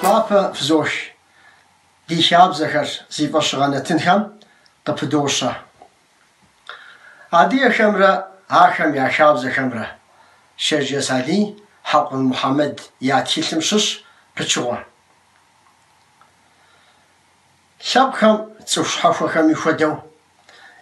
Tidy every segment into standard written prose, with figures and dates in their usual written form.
Papa Fzosh, die Shabzachar, sie was Ranetinham, the Pedosha. Adia Hamra, Acham ya Shabzachamra, Sherjas Ali, Haqun Muhammad ya Tiltim Shush, Pechuan. Shabkham Tsushafakam Yufadow,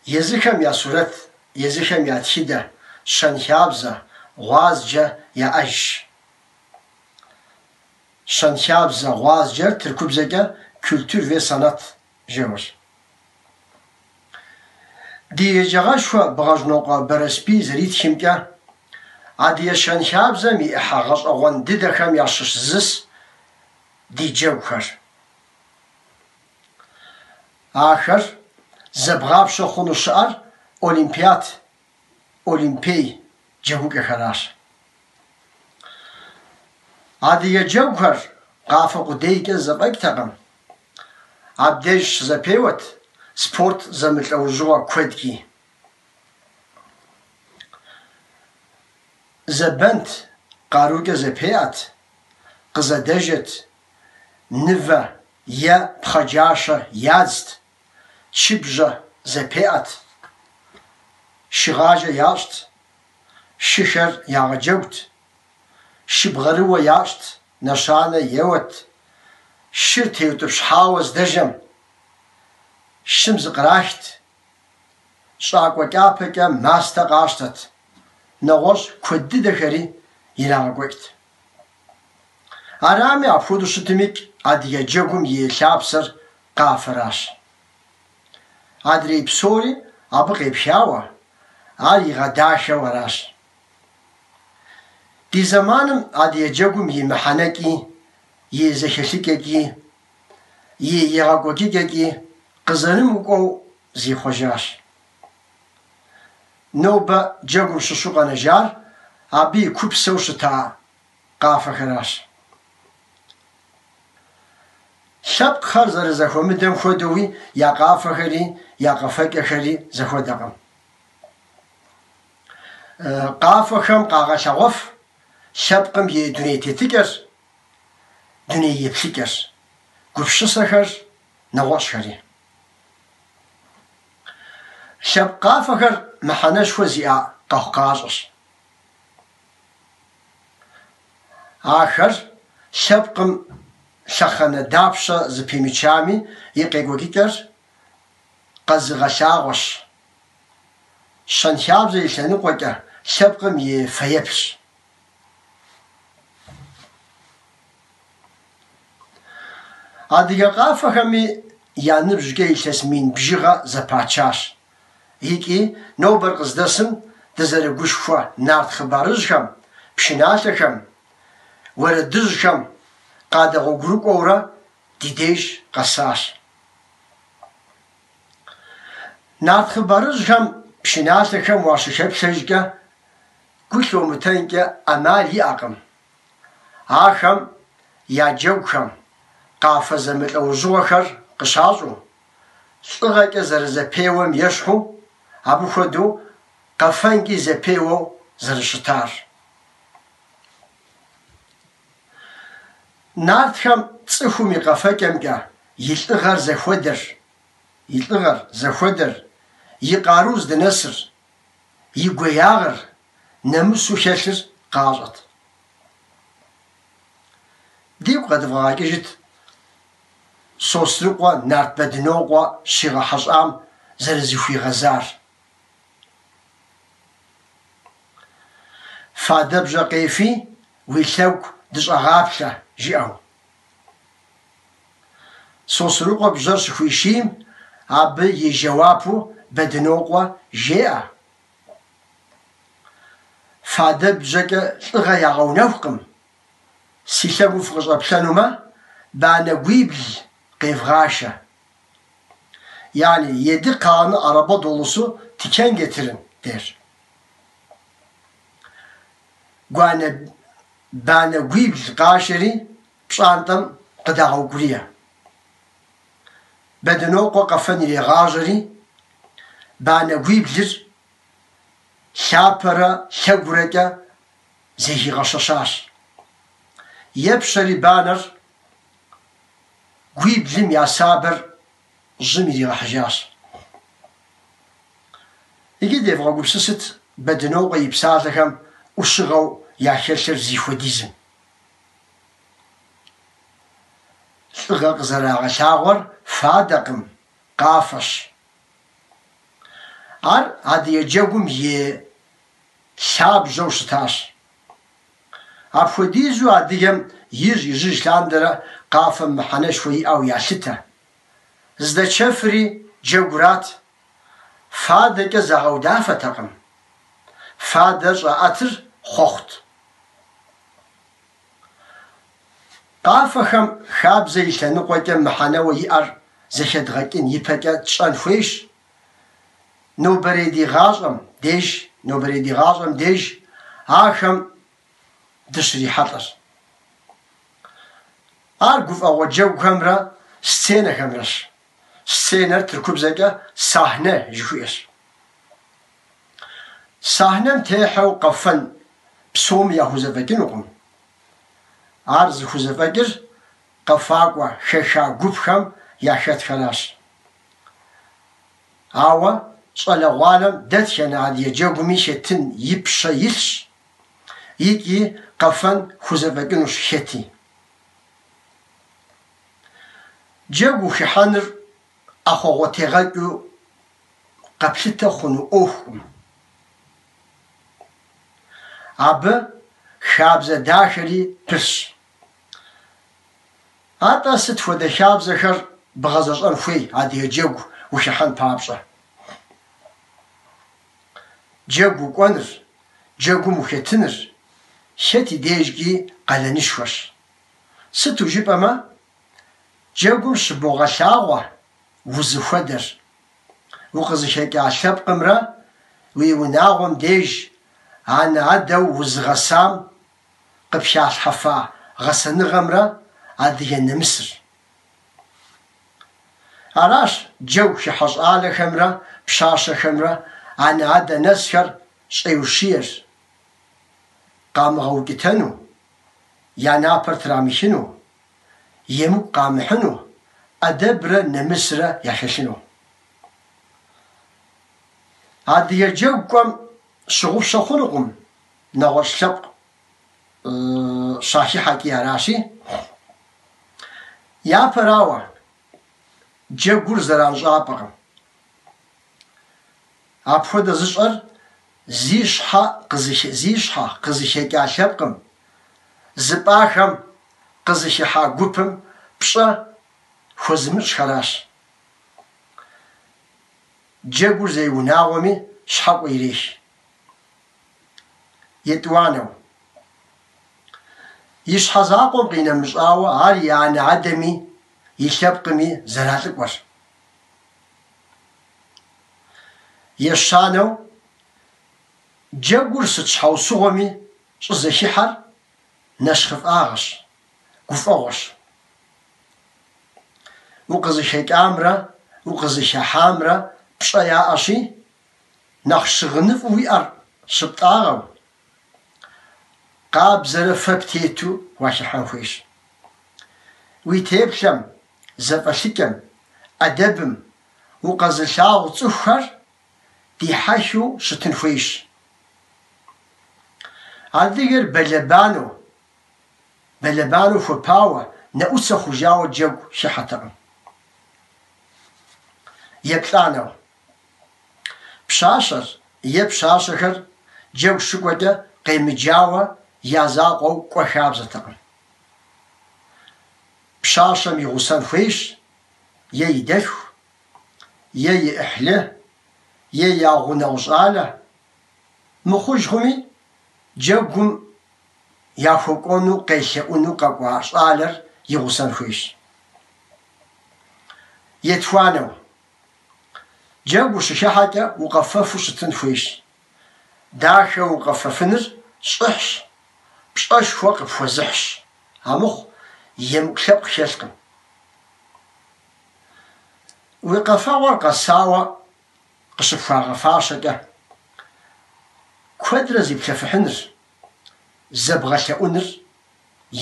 Yezikham ya Surat, Yezikham ya Tida, Shanhabza, Wazja ya Ash. Shanhabza, Wazja, Turkubzaga, Kültür ve Sanat Jemur. Diye Jagashwa Bagajnoqa Berespi Zerit Himka, Adia Shanhabza mi Hagash Awan Didakam Yashish Zis, Di Jawkar. آخر زبغاب شخون الشعر أولمبياد أولمبي جهوك خراش عادي جوكر قافة قديك زباك تقم عبدش زبيوت سبورت زمت أوجوا كودكي زبنت قاروك زبيات قزدجت نفا يا بخجاشة يازت شبجة زبيات شغاجة ياشت ششر ياغجوت شبغروا ياشت نشانة يوت شرتيوت بشحاوز دجم شمز قراشت شاقوا كابكا ماستا قاشتت نغوش كود دخري يلاغوكت أرامي أفودو شتميك أدي جوكم يلابسر قافراش أدري بسوري أبقي بشاوة أري غداشة وراش دي زمانم أدي جوكم يمحنكي يزخشككي يغاقوكيكي قزنمكو زي خجاش نوبة جوكم ششوق نجار أبي كوبسو شتا قافراش شاب خرزر زخو مدم خودوي يا قافة خري يا قفك خري زخو دقم قافة خم قاقا شغف شاب قم يدني تتكر دني يبسكر قفش سخر نواش خري شاب قافة خر محنش وزياء قهقاجش آخر شاب قم شخنا دابشة زبيميشامي يقيقوكيكر قزغشاغوش شنشاب زي شنقوكا شبقم يفيبش عادي قافة همي يانبجي تسمين بجيغا زباتشاش هيكي نوبر قزدسن دزر قشفوا نارد خبارجكم بشناتكم وردجكم قادغو جروب أورا ديديش قصاش نات خبرزكم بشناتكم واششب سجكا كلو متنكا أمالي أقم آخم يا جوكم قافز مثل أوزوخر قصاصو صغك زرزبيوم يشحو أبو خدو قفنكي زبيو زرشتار نارتهم تصفومي قفاكمكا يلتغر زخودر يقاروز دنسر يقوياغر نمسو شاشر قاجت ديو قد فغاكجت صوصرقوا نارت بدنوقوا شيغا حشام زرزيفي غزار فادبجا قيفي ويلتوك دش أغابشة جاءوا صوصروقوا بجرش خويشيم عبي يجوابو بدنوقوا جاء فادب جاك لغا يغونوكم سيشاقو فغجا بشانوما بانا قويبل قيف غاشا يعني يدي قانı araba dolusu tiken getirin der. Guana bana قويبل قاشري بشانتم قداغو قريا بدنوقو قفني غاجري بانا قويبلر شابرا شاقوركا زيهي غشاشاش يبشري بانر гуиблым я сабэр жьым иригъэхьыжащ. Иги девгъэгупсысыт Бэдыноукъэ и псалъэхэм ӏущыгъэу яхэлъыр зихуэдизым. Лӏыгъэ къызэрагъэлъагъуэр фадэкъым, къафэщ. Ар адыгэ джэгум и лъабжьэу щытащ. Апхуэдизу адыгэм ижь лъандэрэ къафэм мыхьэнэшхуэ иӏэу ялъытэ. Здэчэфри джэгурат, фадэкӏэ загъэудафэтэкъым. Фадэ щӏаӏэтыр хъуэхъут. Къафэхэм хабзэ и лъэныкъуэкӏэ мыхьэнэуэ иӏэр зэхедгъэкӏын ипэкӏэ тщӏэн хуейщ. Нобэрей ди гъащӏэм деж ахэм дыщрихьэлӏэр. Ар гуфӏэгъуэ джэгухэмрэ сценэхэмрэщ. Сценэр тыркубзэкӏэ сахнэ жыхуиӏэщ. Сахнэм техьэу къэфэн псоми яхузэфӏэкӏынукъым. Ар зыхузэфӏэкӏыр къэфакӏуэ хэха гупхэм яхэтхэращ. Ауэ щӏалэгъуалэм дэтхэнэ адыгэ джэгуми хетын и пщэ илъщ, икӏи къэфэн хузэфӏэкӏынущ хэти. Джэгу хыхьэныр ӏэхъуэгъуэтегъэкӏыу къэплъытэ хъуну ӏуэхукъым. Абы хабзэ дахэри пылъщ. Атӏэ сыт хуэдэ хабзэхэр бгъэзэщӏэн хуей адыгэ джэгу ухыхьэн папщӏэ? Джэгу укӏуэныр, джэгум ухетыныр хэт и дежкӏи къалэнышхуэщ. Сыту жыпӏэмэ, джэгум щыбогъэлъагъуэ узыхуэдэр. Укъызыхэкӏа лъэпкъымрэ уи унагъуэм деж анэ-адэу узыгъэсам къыпхалъхьэфа гъэсэныгъэмрэ адыгэ нэмысыр. Аращ джэгу хыхьэ щӏалэхэмрэ пщащэхэмрэ анэ-адэ нэсхэр щӏеушийр, къамыгъэукӏытэну, я напэр трамыхыну, емыкӏу къамыхьыну, ӏэдэбрэ нэмысрэ ялъэлъыну. Адыгэ джэгу кӏуэм щыгъупщэ хъунукъым нэгъуэщӏ лъэпкъ щахыхьэкӏи аращи. Япэрауэ джэгур зэранщӏапӏэкъым. Апхуэдэ зыщӏэр зи щхьэ къызыхекӏа лъэпкъым, зыпӏахэм къызыхыхьа гупым пщӏэ хуэзымыщӏхэращ. Джэгур зеунагъуэми щхьэкъуэ ирещ. Етӏуанэу, и щхьэ закъуэм къинэмыщӏауэ ар и анэ-адэми и лъэпкъми зэралӏыкӏуэр. Ещанэу, джэгур сыт щхьэусыгъуэми щӏызэхыхьэр нэщхъыфӏагъэщ, гуфӏэгъуэщ. Укъызыхэкӏамрэ укъызыхыхьамрэ пщӏэ яӏэщи, нэхъ щыгъыныфӏу уиӏэр щыптӏагъэу, къабзэрэ фэ птету уахыхьэн хуейщ. Уи теплъэм, зэфӏэлъыкӏэм, ӏэдэбым укъэзылъагъу цӏыхухэр дихьэхыу щытын хуейщ. Адыгэр бэлэбанэу хуэпауэ, нэӏуцэ хъужауэ джэгу хыхьэтэкъым. Еплӏанэу, пщащэр е пщащэхэр джэгу щыкӏуэкӏэ къемыджауэ я закъуэу кӏуэ хабзэтэкъым. Пщащэм и гъусэн хуейщ, е и дэлъху, е и ӏыхьлы, е я гъунэгъу щӏалэ. Мыхъуж хъуми, джэгум яхуэкӏуэну къелъэӏуну къэкӏуа щӏалэр и гъусэн хуейщ. Етхуанэу, джэгу ущыхыхьэкӏэ укъэфэфу щытын хуейщ. Дахэ укъэфэфыныр щӏыхьщ, пщӏэшхуэ къыпхуэзыхьщ. Амыхъу емыкӏу лъэпкъ хэлъкъым. Уи къэфэгъуэр къэсауэ къыщыпхуагъэфащэкӏэ, куэдрэ зиплъэфыхьыныр, зэбгъэлъэӏуныр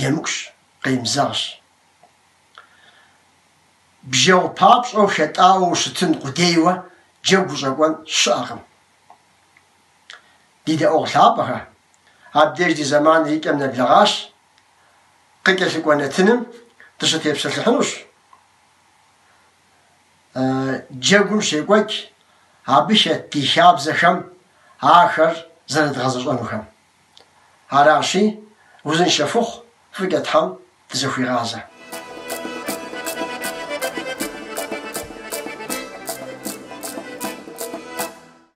емыкӏущ, къемызэгъщ. бжьэгъу папщӏэу хэтӏауэ ущытын къудейуэ джэгу ущӏэкӏуэн щыӏэкъым. Ди дэӏуэгъу лъапӏэхэ, абдеж ди зэманыр икӏэм нэблагъащ, къыкӏэлъыкӏуэнэтыным дыщытепсэлъыхьынущ. Джэгум щекӏуэкӏ абы хэт ди хабзэхэм ахэр зэрыдгъэзэщӏэнухэм. Аращи, узыншэфыхъу, фӏыкӏэ Тхьэм дызэхуигъазэ.